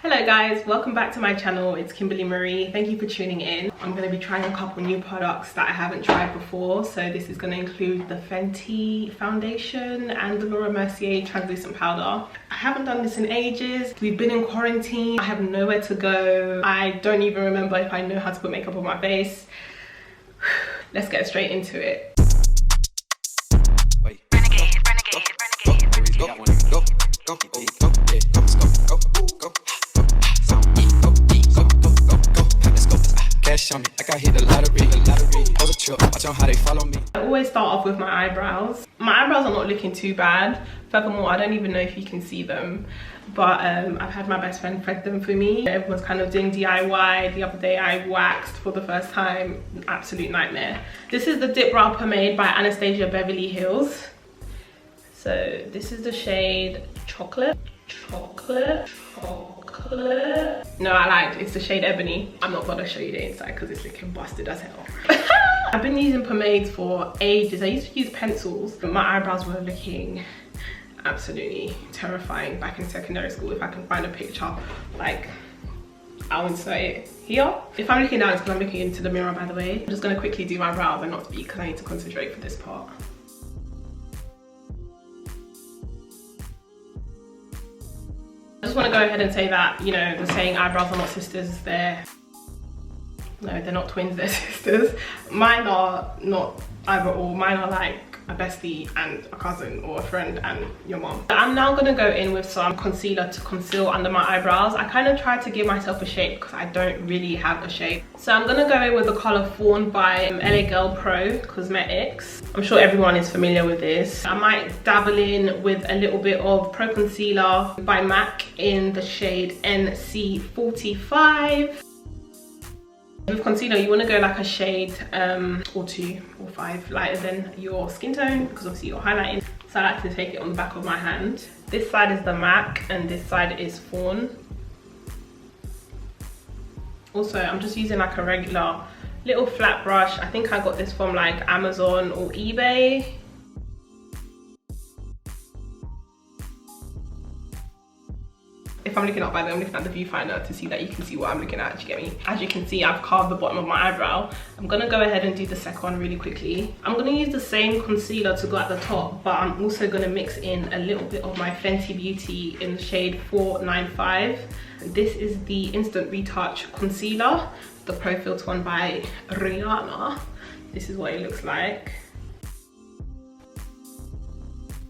Hello guys, welcome back to my channel. It's Kimberly Marie. Thank you for tuning in. I'm going to be trying a couple new products that I haven't tried before. So this is going to include the Fenty foundation and the Mercier translucent powder. I haven't done this in ages. We've been in quarantine. I have nowhere to go. I don't even remember if I know how to put makeup on my face. Let's get straight into it. I always start off with my eyebrows. My eyebrows are not looking too bad. Furthermore, I don't even know if you can see them, but I've had my best friend thread them for me. Everyone's kind of doing DIY. The other day I waxed for the first time. Absolute nightmare. This is the Dipbrow Pomade by Anastasia Beverly Hills. So this is the shade Chocolate. No, I lied. It's the shade Ebony. I'm not gonna show you the inside because it's looking busted as hell. I've been using pomades for ages. I used to use pencils, but my eyebrows were looking absolutely terrifying back in secondary school. If I can find a picture, like, I'll insert it here. If I'm looking down, it's because I'm looking into the mirror, by the way. I'm just gonna quickly do my brows and not speak because I need to concentrate for this part. I just want to go ahead and say that, you know, the saying eyebrows are not sisters, they're not twins, they're sisters. Mine are not either or. Mine are like a bestie and a cousin, or a friend and your mom. I'm now going to go in with some concealer to conceal under my eyebrows. I kind of tried to give myself a shape because I don't really have a shape. So I'm going to go in with the colour Fawn by LA Girl Pro Cosmetics. I'm sure everyone is familiar with this. I might dabble in with a little bit of Pro.conceal by MAC in the shade NC45. With concealer, you want to go like a shade or 2 or 5 lighter than your skin tone, because obviously you're highlighting. So I like to take it on the back of my hand. This side is the MAC and this side is Fawn. Also, I'm just using like a regular little flat brush. I think I got this from like Amazon or eBay. If I'm looking up, by the way, I'm looking at the viewfinder to see that you can see what I'm looking at, you get me? As you can see, I've carved the bottom of my eyebrow. I'm gonna go ahead and do the second one really quickly. I'm gonna use the same concealer to go at the top, but I'm also gonna mix in a little bit of my Fenty Beauty in the shade 495. This is the Instant Retouch Concealer, the Pro Filt'r one by Rihanna. This is what it looks like.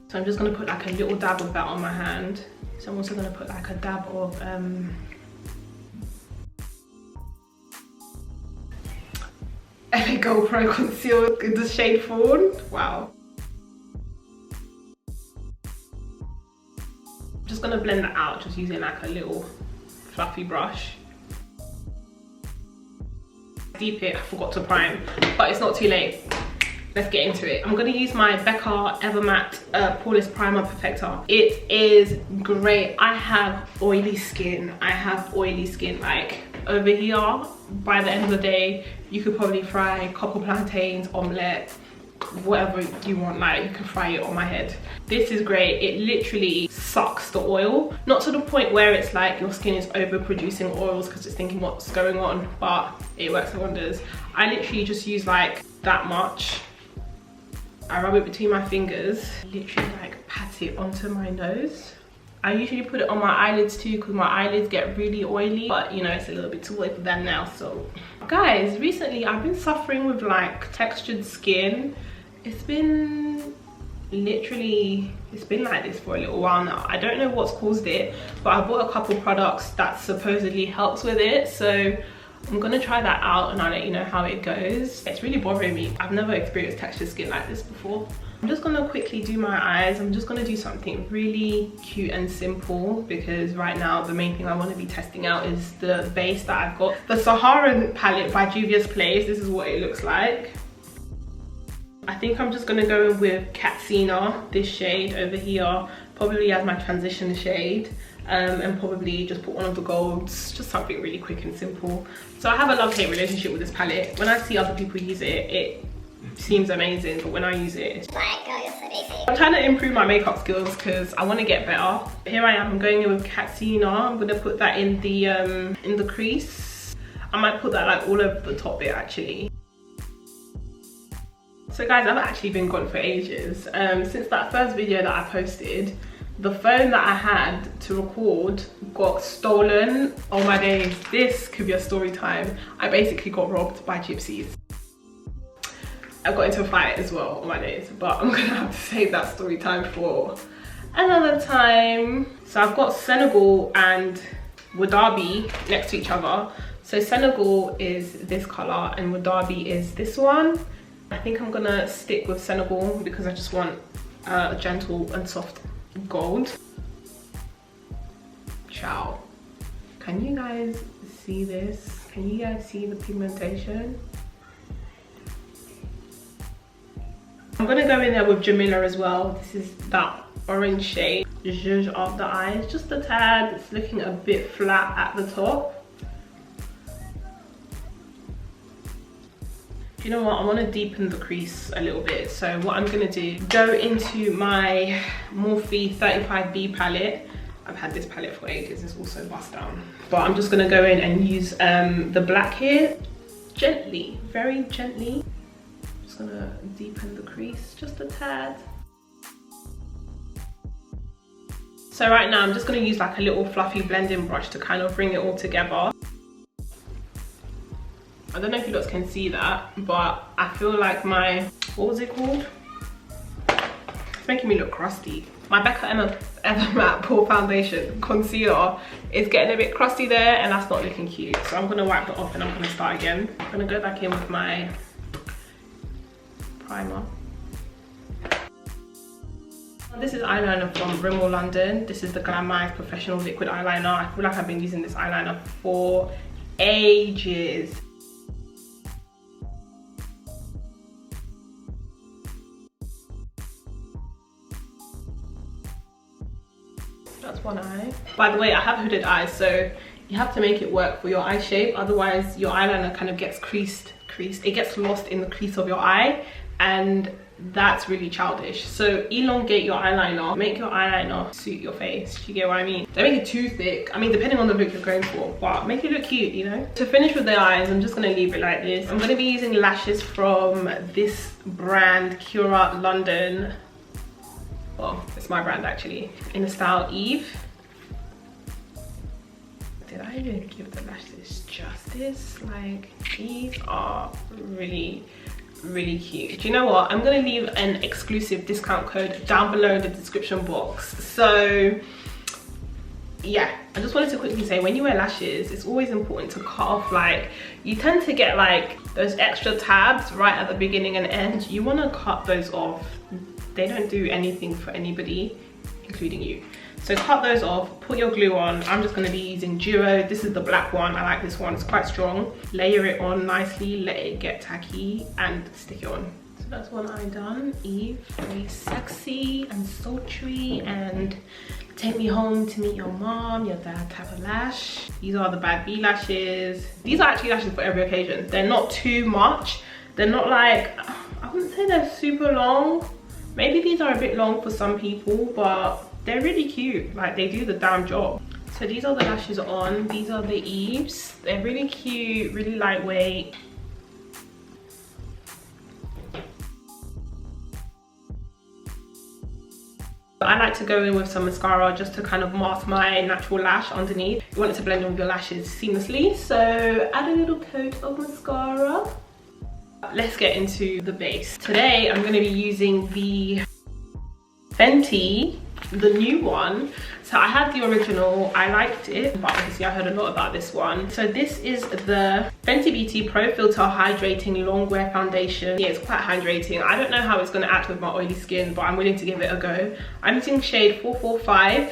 So I'm just gonna put like a little dab of that on my hand. So I'm also going to put like a dab of LA Girl Pro Conceal in the shade Fawn. Wow. I'm just going to blend that out, just using like a little fluffy brush. Deep it, I forgot to prime, but it's not too late. Let's get into it. I'm going to use my Becca Evermatte Poreless Primer Perfector. It is great. I have oily skin. Like over here, by the end of the day, you could probably fry cockle plantains, omelette, whatever you want. Like, you can fry it on my head. This is great. It literally sucks the oil. Not to the point where it's like your skin is overproducing oils because it's thinking what's going on, but it works wonders. I literally just use like that much. I rub it between my fingers, literally like pat it onto my nose. I usually put it on my eyelids too because my eyelids get really oily, but you know, it's a little bit too oily for that now. So guys, recently I've been suffering with like textured skin. It's been like this for a little while now. I don't know what's caused it, but I bought a couple products that supposedly helps with it. So I'm gonna try that out and I'll let you know how it goes. It's really bothering me. I've never experienced textured skin like this before. I'm just gonna quickly do my eyes. I'm just gonna do something really cute and simple because right now the main thing I want to be testing out is the base that I've got. The Saharan palette by Juvia's Place. This is what it looks like. I think I'm just gonna go in with Katsina, this shade over here, probably as my transition shade. And probably just put one of the golds, just something really quick and simple. So I have a love-hate relationship with this palette. When I see other people use it, it seems amazing, but when I use it, it's like, girl, you're so basic. I'm trying to improve my makeup skills because I want to get better. Here I am, I'm going in with Katina. I'm going to put that in the crease. I might put that like all over the top bit actually. So guys, I've actually been gone for ages. Since that first video that I posted, the phone that I had to record got stolen. Oh my days, this could be a story time. I basically got robbed by gypsies. I got into a fight as well, oh my days, but I'm gonna have to save that story time for another time. So I've got Senegal and Wadabi next to each other. So Senegal is this color and Wadabi is this one. I think I'm gonna stick with Senegal because I just want a gentle and soft gold. Ciao. Can you guys see this? Can you guys see the pigmentation? I'm gonna go in there with Juvia as well. This is that orange shade. Zhuzh of the eyes, just a tad. It's looking a bit flat at the top. Do you know what? I want to deepen the crease a little bit. So what I'm gonna do, go into my Morphe 35B palette. I've had this palette for ages. It's also bust down. But I'm just gonna go in and use the black here, gently, very gently. Gonna deepen the crease just a tad. So right now I'm just gonna use like a little fluffy blending brush to kind of bring it all together. I don't know if you guys can see that, but I feel like my, what was it called? It's making me look crusty. My Becca Ever Matte Pore Foundation Concealer is getting a bit crusty there and that's not looking cute. So I'm gonna wipe it off and I'm gonna start again. I'm gonna go back in with my primer. This is eyeliner from Rimmel London. This is the Glam'Eyes Professional Liquid Eyeliner. I feel like I've been using this eyeliner for ages. That's one eye. By the way, I have hooded eyes, so you have to make it work for your eye shape. Otherwise, your eyeliner kind of gets creased. It gets lost in the crease of your eye. And that's really childish. So elongate your eyeliner, make your eyeliner suit your face. Do you get what I mean? Don't make it too thick. I mean, depending on the look you're going for, but make it look cute, you know? To finish with the eyes, I'm just gonna leave it like this. I'm gonna be using lashes from this brand, Kiora London. Well, it's my brand actually. In the style Eve. Did I even give the lashes justice? Like, these are really cute. Do you know what? I'm gonna leave an exclusive discount code down below in the description box. So yeah, I just wanted to quickly say, when you wear lashes, it's always important to cut off, like, you tend to get like those extra tabs right at the beginning and end. You want to cut those off. They don't do anything for anybody, including you. So cut those off, put your glue on. I'm just gonna be using Duo. This is the black one. I like this one, it's quite strong. Layer it on nicely, let it get tacky and stick it on. So that's one eye done. Eve, very sexy and sultry and take me home to meet your mom, your dad type of lash. These are the Bad B lashes. These are actually lashes for every occasion. They're not too much. They're not like, I wouldn't say they're super long. Maybe these are a bit long for some people, but they're really cute. Like, they do the damn job. So these are the lashes on. These are the Eves. They're really cute, really lightweight. I like to go in with some mascara just to kind of mask my natural lash underneath. You want it to blend in with your lashes seamlessly, so add a little coat of mascara. Let's get into the base. Today I'm going to be using the Fenty, the new one. So I had the original, I liked it, but obviously I heard a lot about this one. So this is the Fenty Beauty Pro Filt'r Hydrating Longwear Foundation. Yeah, it's quite hydrating. I don't know how it's going to act with my oily skin, but I'm willing to give it a go. I'm using shade 445.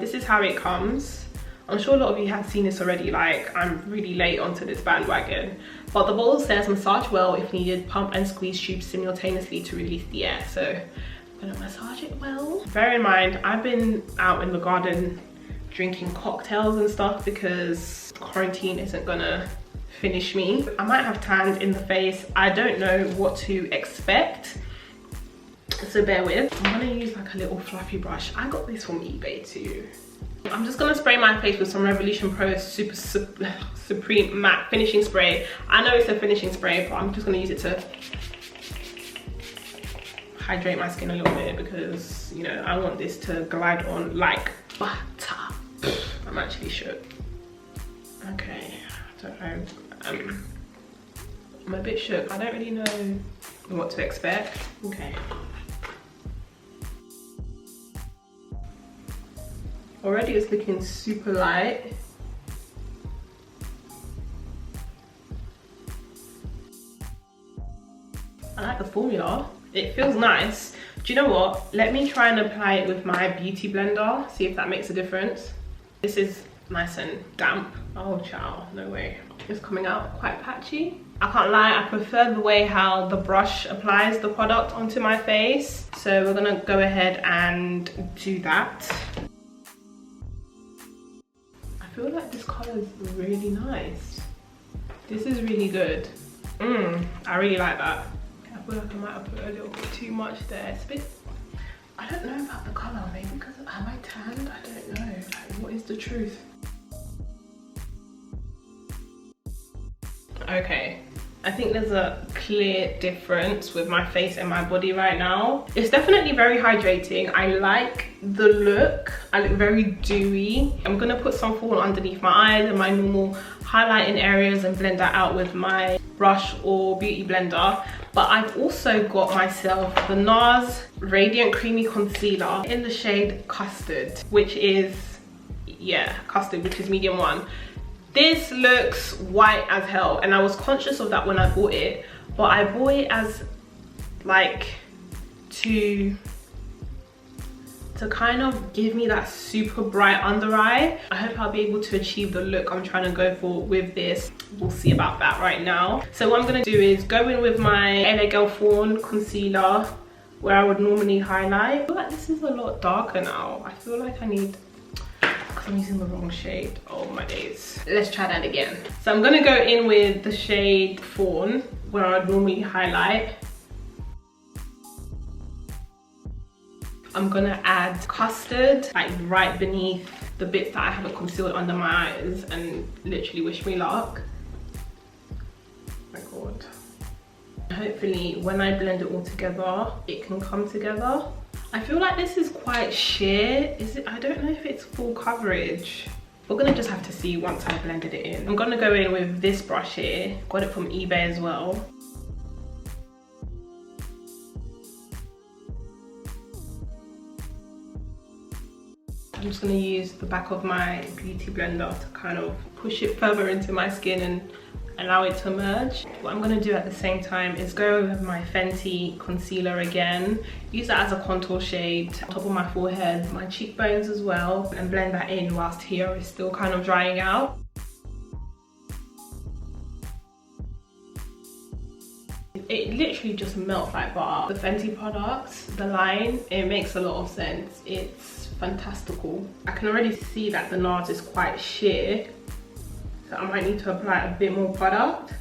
This is how it comes. I'm sure a lot of you have seen this already, like, I'm really late onto this bandwagon. But the bottle says massage well if needed, pump and squeeze tubes simultaneously to release the air. So I'm gonna massage it well. Bear in mind, I've been out in the garden drinking cocktails and stuff because quarantine isn't gonna finish me. I might have tanned in the face. I don't know what to expect. so bear with. I'm gonna use like a little fluffy brush. I got this from eBay too. I'm just gonna spray my face with some Revolution Pro Supreme Matte Finishing Spray. I know it's a finishing spray, but I'm just gonna use it to hydrate my skin a little bit because, you know, I want this to glide on like butter. I'm actually shook. Okay, I don't know. I'm a bit shook. I don't really know what to expect. Okay. Already it's looking super light. I like the formula. It feels nice. Do you know what? Let me try and apply it with my beauty blender. See if that makes a difference. This is nice and damp. Oh child, no way. It's coming out quite patchy. I can't lie, I prefer the way how the brush applies the product onto my face. So we're gonna go ahead and do that. I feel like this color is really nice. This is really good. I really like that. I feel like I might have put a little bit too much there. It's a bit, I don't know about the color, maybe because am I tanned? I don't know. Like, what is the truth? Okay, I think there's a clear difference with my face and my body right now. It's definitely very hydrating. I like the look. I look very dewy. I'm gonna put some Fawn underneath my eyes and my normal highlighting areas and blend that out with my brush or beauty blender. But I've also got myself the Nars Radiant Creamy Concealer in the shade Custard, which is, yeah, Custard, which is medium 1. This looks white as hell, and I was conscious of that when I bought it, but I bought it as like to kind of give me that super bright under eye. I hope I'll be able to achieve the look I'm trying to go for with this. We'll see about that right now. So what I'm gonna do is go in with my LA Girl Fawn concealer where I would normally highlight. I feel like this is a lot darker now. I feel like I need, I'm using the wrong shade. Oh my days. Let's try that again. So I'm gonna go in with the shade Fawn where I'd normally highlight. I'm gonna add Custard like right beneath the bits that I haven't concealed under my eyes and literally wish me luck. Oh my god. Hopefully when I blend it all together, it can come together. I feel like this is quite sheer. Is it? I don't know if it's full coverage. We're gonna just have to see once I blended it in. I'm gonna go in with this brush here. Got it from eBay as well. I'm just gonna use the back of my beauty blender to kind of push it further into my skin and allow it to merge. What I'm gonna do at the same time is go with my Fenty concealer again, use that as a contour shade on top of my forehead, my cheekbones as well, and blend that in whilst here is still kind of drying out. It literally just melts like butter. The Fenty products, the line, it makes a lot of sense. It's fantastical. I can already see that the Nars is quite sheer, so I might need to apply a bit more product,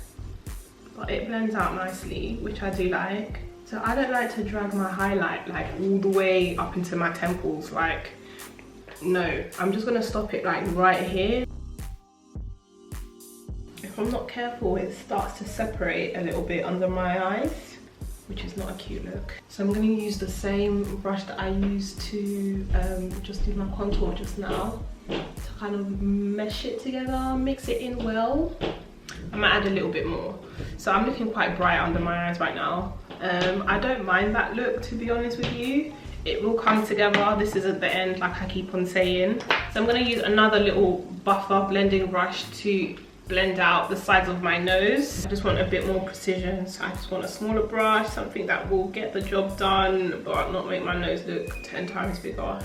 but it blends out nicely, which I do like. So I don't like to drag my highlight like all the way up into my temples, like, no. I'm just gonna stop it like right here. If I'm not careful, it starts to separate a little bit under my eyes, which is not a cute look. So I'm gonna use the same brush that I used to just do my contour just now, to kind of mesh it together, mix it in well. I might add a little bit more. So I'm looking quite bright under my eyes right now. I don't mind that look, to be honest with you. It will come together. This is at the end, like I keep on saying. So I'm gonna use another little buffer blending brush to blend out the sides of my nose. I just want a bit more precision, so I just want a smaller brush, something that will get the job done but not make my nose look 10 times bigger.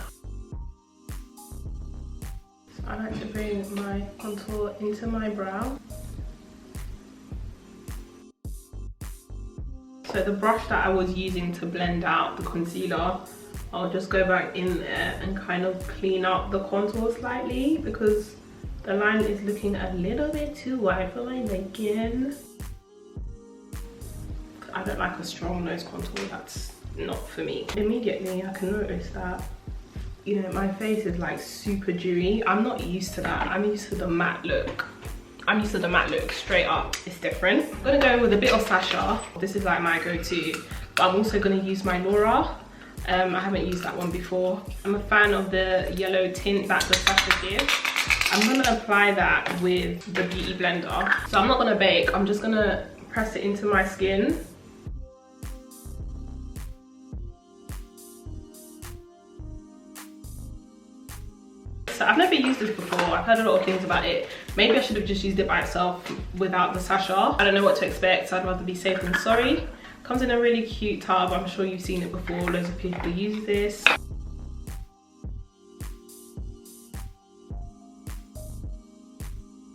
So I like to bring my contour into my brow. So the brush that I was using to blend out the concealer, I'll just go back in there and kind of clean up the contour slightly because the line is looking a little bit too wide for my liking. I don't like a strong nose contour, that's not for me. Immediately I can notice that, you know, my face is like super dewy. I'm not used to that. I'm used to the matte look. I'm used to the matte look, straight up. It's different. I'm gonna go with a bit of Sacha. This is like my go-to, but I'm also gonna use my Laura. I haven't used that one before. I'm a fan of the yellow tint that the Sacha gives. I'm gonna apply that with the Beauty Blender. So I'm not gonna bake, I'm just gonna press it into my skin. So I've never used this before. I've heard a lot of things about it. Maybe I should have just used it by itself without the Sacha. I don't know what to expect, so I'd rather be safe than sorry. Comes in a really cute tub. I'm sure you've seen it before. Loads of people use this.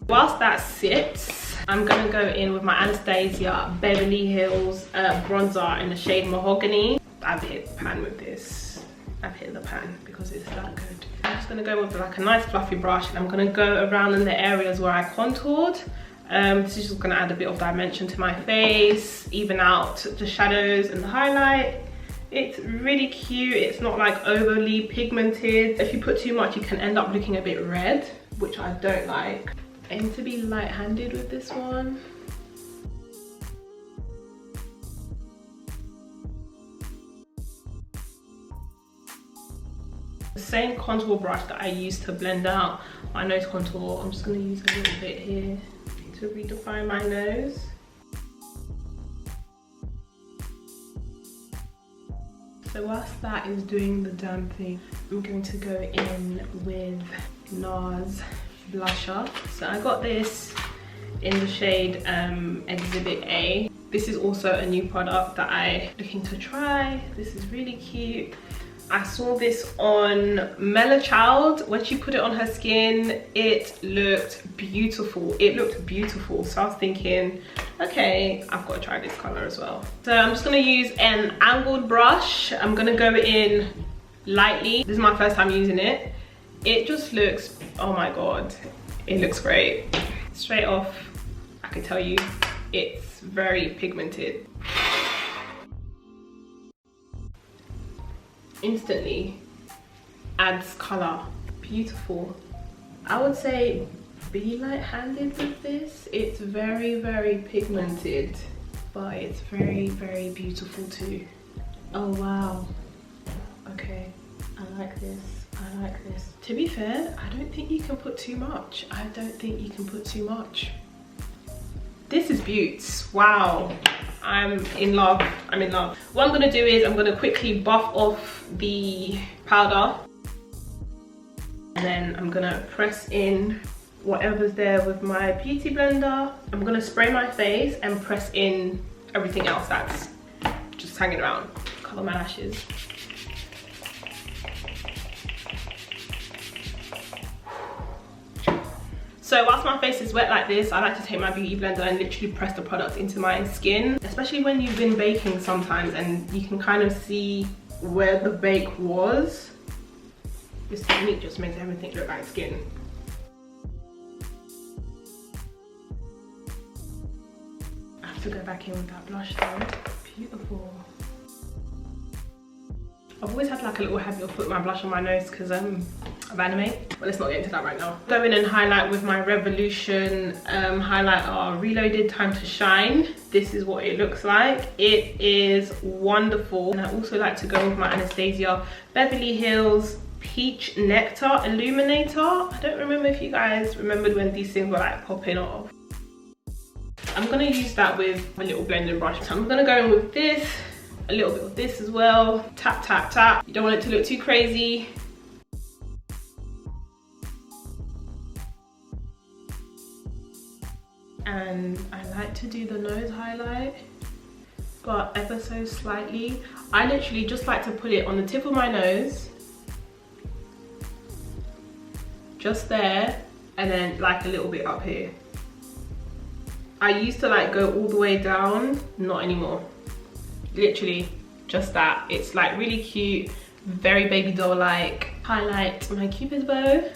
Whilst that sits, I'm gonna go in with my Anastasia Beverly Hills bronzer in the shade Mahogany. I've hit the pan with this. I've hit the pan because it's that good. I'm just gonna go with like a nice fluffy brush, and I'm gonna go around in the areas where I contoured. This is just gonna add a bit of dimension to my face, even out the shadows and the highlight. It's really cute. It's not like overly pigmented. If you put too much, you can end up looking a bit red, which I don't like. Aim to be light-handed with this one. The same contour brush that I used to blend out my nose contour, I'm just gonna use a little bit here to redefine my nose. So whilst that is doing the damn thing, I'm going to go in with Nars blusher. So I got this in the shade Exhibit A. This is also a new product that I'm looking to try. This is really cute. I saw this on Mella Child. When she put it on her skin, it looked beautiful. It looked beautiful. So I was thinking, okay, I've got to try this color as well. So I'm just gonna use an angled brush. I'm gonna go in lightly. This is my first time using it. It just looks, oh my God, it looks great. Straight off, I can tell you, it's very pigmented. Instantly adds color. Beautiful. I would say be light-handed with this. It's very, very pigmented, but it's very, very beautiful too. Oh wow. Okay, I like this. I like this. To be fair, I don't think you can put too much. I don't think you can put too much. This is beauts. Wow. I'm in love. I'm in love. What I'm gonna do is I'm gonna quickly buff off the powder, and then I'm gonna press in whatever's there with my beauty blender. I'm gonna spray my face and press in everything else that's just hanging around. Cover my lashes. So whilst my face is wet like this, I like to take my beauty blender and literally press the product into my skin, especially when you've been baking sometimes and you can kind of see where the bake was. This technique just makes everything look like skin. I have to go back in with that blush though. Beautiful. I've always had like a little habit of putting my blush on my nose because of anime, but let's not get into that right now. Go in and highlight with my Revolution highlighter Reloaded Time to Shine. This is what it looks like. It is wonderful. And I also like to go with my Anastasia Beverly Hills Peach Nectar Illuminator. I don't remember if you guys remembered when these things were like popping off. I'm gonna use that with a little blending brush. So I'm gonna go in with this, a little bit of this as well. Tap, tap, tap. You don't want it to look too crazy. And I like to do the nose highlight, but ever so slightly. I literally just like to put it on the tip of my nose, just there, and then like a little bit up here. I used to like go all the way down, not anymore. Literally just that. It's like really cute, very baby doll like. Highlight my Cupid's bow.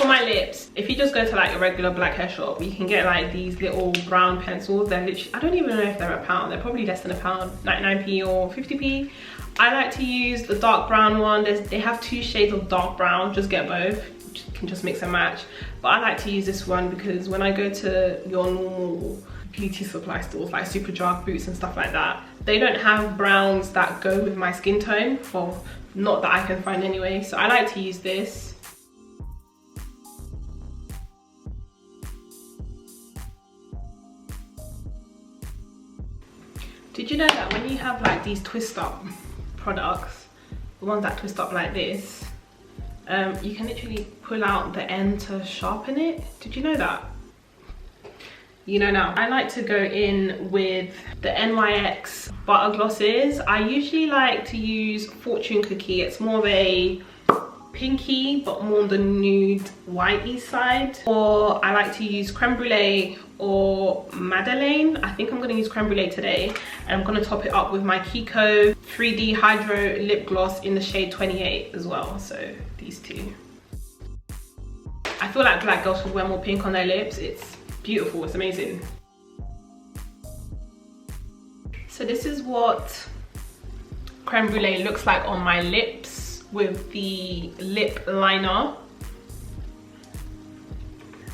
For my lips, if you just go to like a regular black hair shop, you can get like these little brown pencils. They're literally, I don't even know if they're £1. They're probably less than £1, 99p or 50p. I like to use the dark brown one. They have 2 shades of dark brown. Just get both. You can just mix and match. But I like to use this one because when I go to your normal beauty supply stores like Superdrug, Boots and stuff like that, they don't have browns that go with my skin tone, or not that I can find anyway. So I like to use this. Did you know that when you have like these twist up products, the ones that twist up like this, you can literally pull out the end to sharpen it? Did you know that? You know now. I like to go in with the NYX butter glosses. I usually like to use Fortune Cookie. It's more of a pinky but more on the nude whitey side. Or I like to use Creme Brulee or Madeleine. I think I'm going to use Creme Brulee today, and I'm going to top it up with my Kiko 3D Hydro Lip Gloss in the shade 28 as well. So these two. I feel like black girls should wear more pink on their lips. It's beautiful, it's amazing. So this is what Creme Brulee looks like on my lips with the lip liner.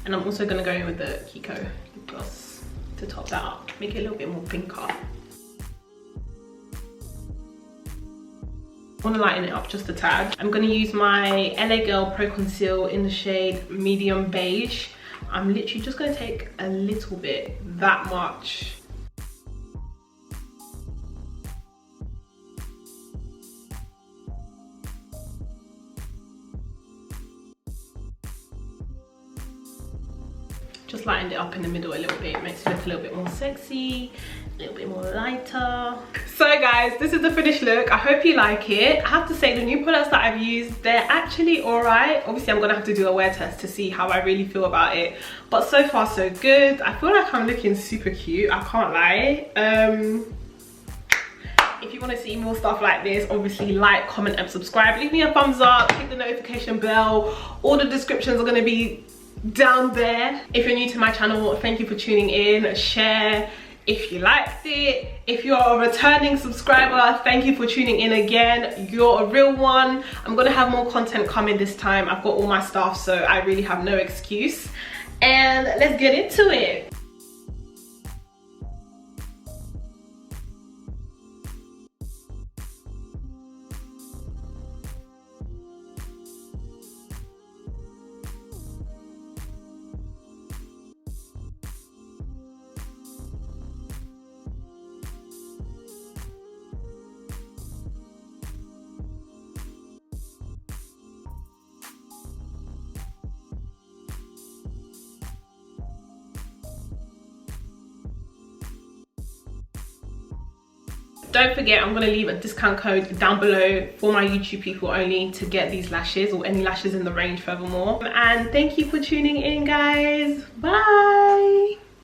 And I'm also going to go in with the Kiko lip gloss to top that up, make it a little bit more pinker. I want to lighten it up just a tad. I'm going to use my LA Girl Pro.Conceal in the shade Medium Beige. I'm literally just going to take a little bit, that much. Just lightened it up in the middle a little bit, makes it look a little bit more sexy, a little bit more lighter. So guys, this is the finished look. I hope you like it. I have to say, the new products that I've used, they're actually alright. Obviously I'm gonna have to do a wear test to see how I really feel about it, but so far so good. I feel like I'm looking super cute, I can't lie. If you want to see more stuff like this, obviously like, comment and subscribe. Leave me a thumbs up, hit the notification bell. All the descriptions are going to be down there. If you're new to my channel, thank you for tuning in. Share if you liked it. If you're a returning subscriber, thank you for tuning in again. You're a real one. I'm gonna have more content coming this time. I've got all my stuff, so I really have no excuse. And let's get into it. Don't forget, I'm going to leave a discount code down below for my YouTube people only to get these lashes, or any lashes in the range furthermore. And thank you for tuning in, guys. Bye.